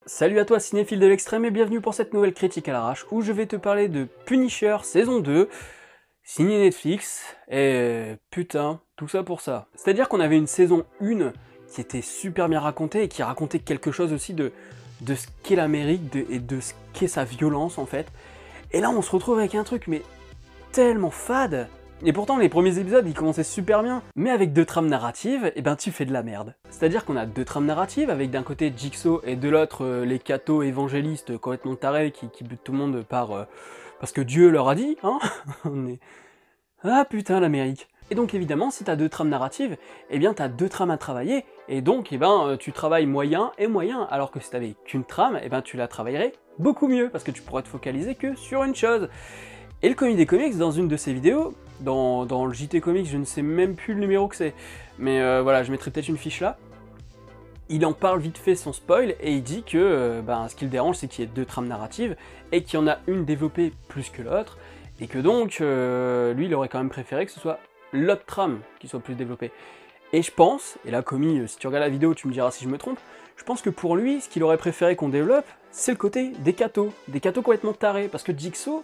Salut à toi cinéphile de l'extrême et bienvenue pour cette nouvelle critique à l'arrache où je vais te parler de Punisher saison 2, signé Netflix, et putain, tout ça pour ça. C'est-à-dire qu'on avait une saison 1 qui était super bien racontée et qui racontait quelque chose aussi de ce qu'est l'Amérique et de ce qu'est sa violence en fait. Et là on se retrouve avec un truc mais tellement fade. Et pourtant les premiers épisodes ils commençaient super bien, mais avec deux trames narratives, et ben tu fais de la merde. C'est-à-dire qu'on a deux trames narratives, avec d'un côté Jigsaw et de l'autre les cathos évangélistes complètement tarés qui butent tout le monde parce que Dieu leur a dit, hein. On est... Ah putain l'Amérique. Et donc évidemment si t'as deux trames narratives, eh bien t'as deux trames à travailler, et donc eh ben tu travailles moyen et moyen, alors que si t'avais qu'une trame, eh ben tu la travaillerais beaucoup mieux, parce que tu pourrais te focaliser que sur une chose. Et le Comic des Comics, dans une de ses vidéos, dans le JT Comics, je ne sais même plus le numéro que c'est, mais voilà, je mettrai peut-être une fiche là, il en parle vite fait sans spoil, et il dit que ce qui le dérange, c'est qu'il y ait deux trames narratives, et qu'il y en a une développée plus que l'autre, et que donc, lui, il aurait quand même préféré que ce soit l'autre trame qui soit plus développée. Et je pense, et là, Comi, si tu regardes la vidéo, tu me diras si je me trompe, je pense que pour lui, ce qu'il aurait préféré qu'on développe, c'est le côté des cathos complètement tarés, parce que Jigsaw,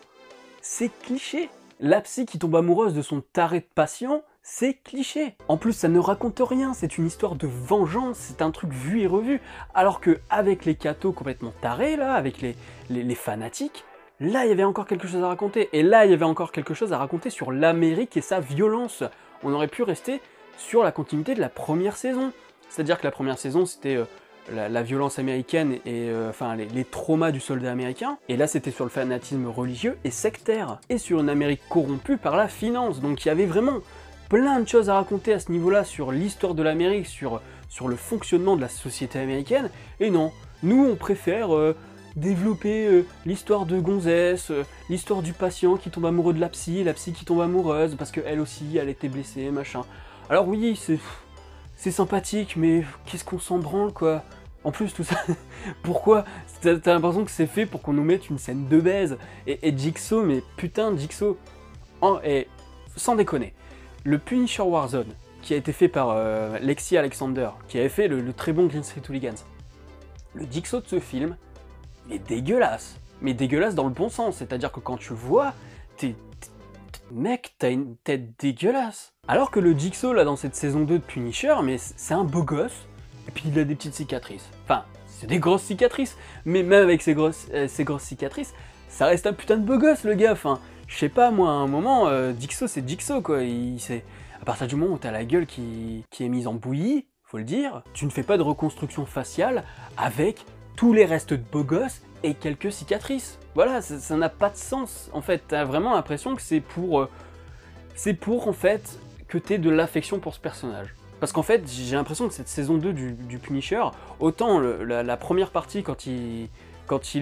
c'est cliché. La psy qui tombe amoureuse de son taré de patient, c'est cliché. En plus, ça ne raconte rien, c'est une histoire de vengeance, c'est un truc vu et revu. Alors que avec les cathos complètement tarés, là, avec les fanatiques, là, il y avait encore quelque chose à raconter. Et là, il y avait encore quelque chose à raconter sur l'Amérique et sa violence. On aurait pu rester sur la continuité de la première saison. C'est-à-dire que la première saison, c'était... la violence américaine et les traumas du soldat américain, et là c'était sur le fanatisme religieux et sectaire, et sur une Amérique corrompue par la finance, donc il y avait vraiment plein de choses à raconter à ce niveau-là sur l'histoire de l'Amérique, sur le fonctionnement de la société américaine, et non, nous on préfère développer l'histoire de gonzesse, l'histoire du patient qui tombe amoureux de la psy qui tombe amoureuse, parce qu'elle aussi elle était blessée, machin. Alors oui, c'est sympathique, mais qu'est-ce qu'on s'en branle, quoi. En plus, tout ça, pourquoi? T'as l'impression que c'est fait pour qu'on nous mette une scène de baise. Et Jigsaw, mais putain, Jigsaw... et sans déconner, le Punisher Warzone, qui a été fait par Lexi Alexander, qui avait fait le très bon Green Street Hooligans, le Jigsaw de ce film, il est dégueulasse. Mais dégueulasse dans le bon sens, c'est-à-dire que quand tu le vois, mec, t'as une tête dégueulasse. Alors que le Jigsaw, là, dans cette saison 2 de Punisher, mais c'est un beau gosse, et puis il a des petites cicatrices. Enfin, c'est des grosses cicatrices, mais même avec ces grosses cicatrices, ça reste un putain de beau gosse, le gars. Enfin, je sais pas, moi, à un moment, Jigsaw, c'est Jigsaw, quoi. À partir du moment où t'as la gueule qui est mise en bouillie, faut le dire, tu ne fais pas de reconstruction faciale avec tous les restes de beau gosse et quelques cicatrices. Voilà, ça n'a pas de sens. En fait, t'as vraiment l'impression que c'est pour en fait que t'aies de l'affection pour ce personnage. Parce qu'en fait, j'ai l'impression que cette saison 2 du Punisher, autant la première partie quand il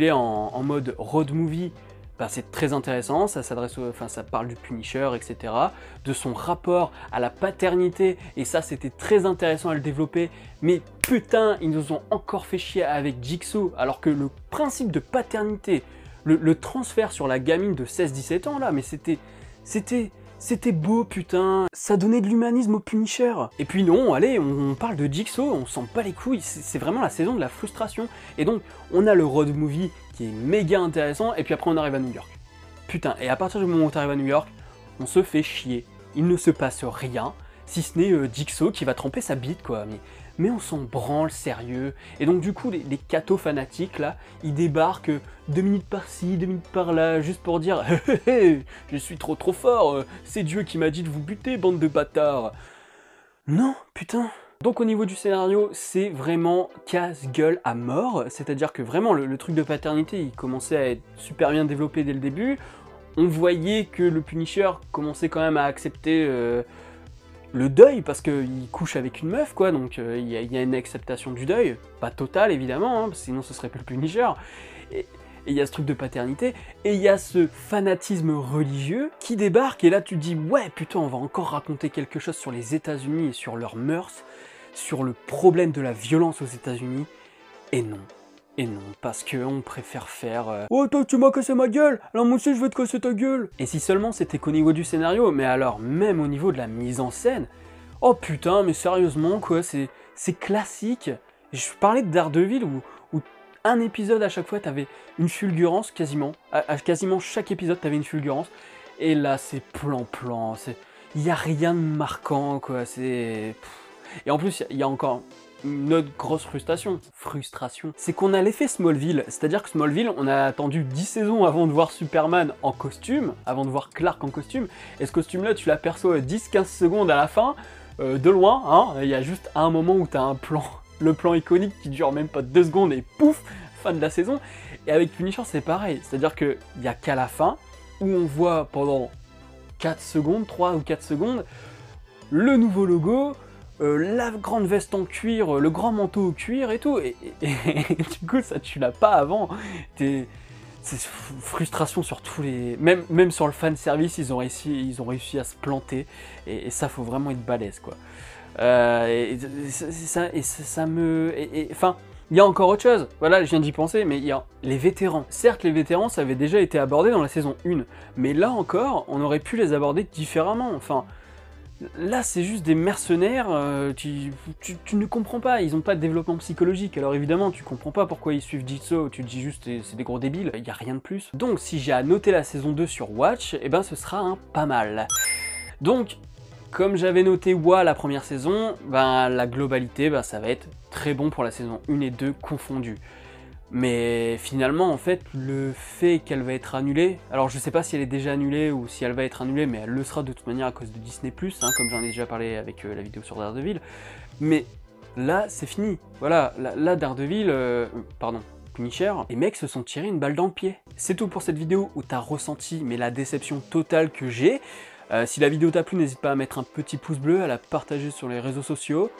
est en mode road movie, bah, c'est très intéressant, ça parle du Punisher, etc., de son rapport à la paternité, et ça c'était très intéressant à le développer, mais putain, ils nous ont encore fait chier avec Jigsaw, alors que le principe de paternité, le transfert sur la gamine de 16-17 ans là, mais c'était beau, putain, ça donnait de l'humanisme au Punisher. Et puis non, allez, on parle de Jigsaw, on s'en bat les couilles, c'est vraiment la saison de la frustration. Et donc, on a le road movie qui est méga intéressant, et puis après on arrive à New York. Putain, et à partir du moment où on arrive à New York, on se fait chier. Il ne se passe rien, si ce n'est Jigsaw qui va tremper sa bite, quoi. Mais on s'en branle, sérieux. Et donc du coup, les cathos fanatiques, là, ils débarquent 2 minutes par-ci, 2 minutes par-là, juste pour dire « Hé, je suis trop fort, c'est Dieu qui m'a dit de vous buter, bande de bâtards !» Non, putain. Donc au niveau du scénario, c'est vraiment casse-gueule à mort, c'est-à-dire que vraiment, le truc de paternité, il commençait à être super bien développé dès le début. On voyait que le Punisher commençait quand même à accepter... le deuil, parce qu'il couche avec une meuf, quoi, donc il y a une acceptation du deuil, pas totale évidemment, hein, sinon ce serait plus le Punisher, et il y a ce truc de paternité, et il y a ce fanatisme religieux qui débarque, et là tu te dis, ouais putain, on va encore raconter quelque chose sur les États-Unis et sur leurs mœurs, sur le problème de la violence aux États-Unis, et non. Et non, parce qu'on préfère faire oh toi tu m'as cassé ma gueule, alors moi aussi je vais te casser ta gueule. Et si seulement c'était qu'au niveau du scénario, mais alors même au niveau de la mise en scène, oh putain mais sérieusement quoi, c'est classique. Je parlais de Daredevil où un épisode à chaque fois, t'avais une fulgurance quasiment. À quasiment chaque épisode, t'avais une fulgurance. Et là, c'est plan-plan. Il n'y a rien de marquant, quoi. Et en plus, il y a encore une autre grosse frustration, c'est qu'on a l'effet Smallville. C'est-à-dire que Smallville, on a attendu 10 saisons avant de voir Superman en costume, avant de voir Clark en costume. Et ce costume-là, tu l'aperçois 10-15 secondes à la fin, de loin. Hein. Il y a juste un moment où t'as un plan, le plan iconique qui dure même pas 2 secondes et pouf, fin de la saison. Et avec Punisher, c'est pareil. C'est-à-dire qu'il n'y a qu'à la fin, où on voit pendant 4 secondes, 3 ou 4 secondes, le nouveau logo, la grande veste en cuir, le grand manteau au cuir et tout, et du coup ça tu l'as pas avant. C'est frustration sur tous les... Même sur le fan service, ils ont réussi à se planter, et ça faut vraiment être balèze, quoi. Enfin, il y a encore autre chose, voilà, je viens d'y penser, mais il y a les vétérans. Certes, les vétérans, ça avait déjà été abordé dans la saison 1, mais là encore, on aurait pu les aborder différemment, enfin... Là, c'est juste des mercenaires, tu ne comprends pas, ils n'ont pas de développement psychologique, alors évidemment, tu comprends pas pourquoi ils suivent Jitsu, tu te dis juste c'est des gros débiles, il n'y a rien de plus. Donc, si j'ai à noter la saison 2 sur Watch, eh ben ce sera un pas mal. Donc, comme j'avais noté WA la première saison, ben la globalité, ben, ça va être très bon pour la saison 1 et 2 confondues. Mais finalement, en fait, le fait qu'elle va être annulée, alors je sais pas si elle est déjà annulée ou si elle va être annulée, mais elle le sera de toute manière à cause de Disney+, hein, comme j'en ai déjà parlé avec la vidéo sur Daredevil, mais là, c'est fini. Voilà, là Daredevil, Punisher, les mecs se sont tirés une balle dans le pied. C'est tout pour cette vidéo où t'as ressenti, mais la déception totale que j'ai. Si la vidéo t'a plu, n'hésite pas à mettre un petit pouce bleu, à la partager sur les réseaux sociaux.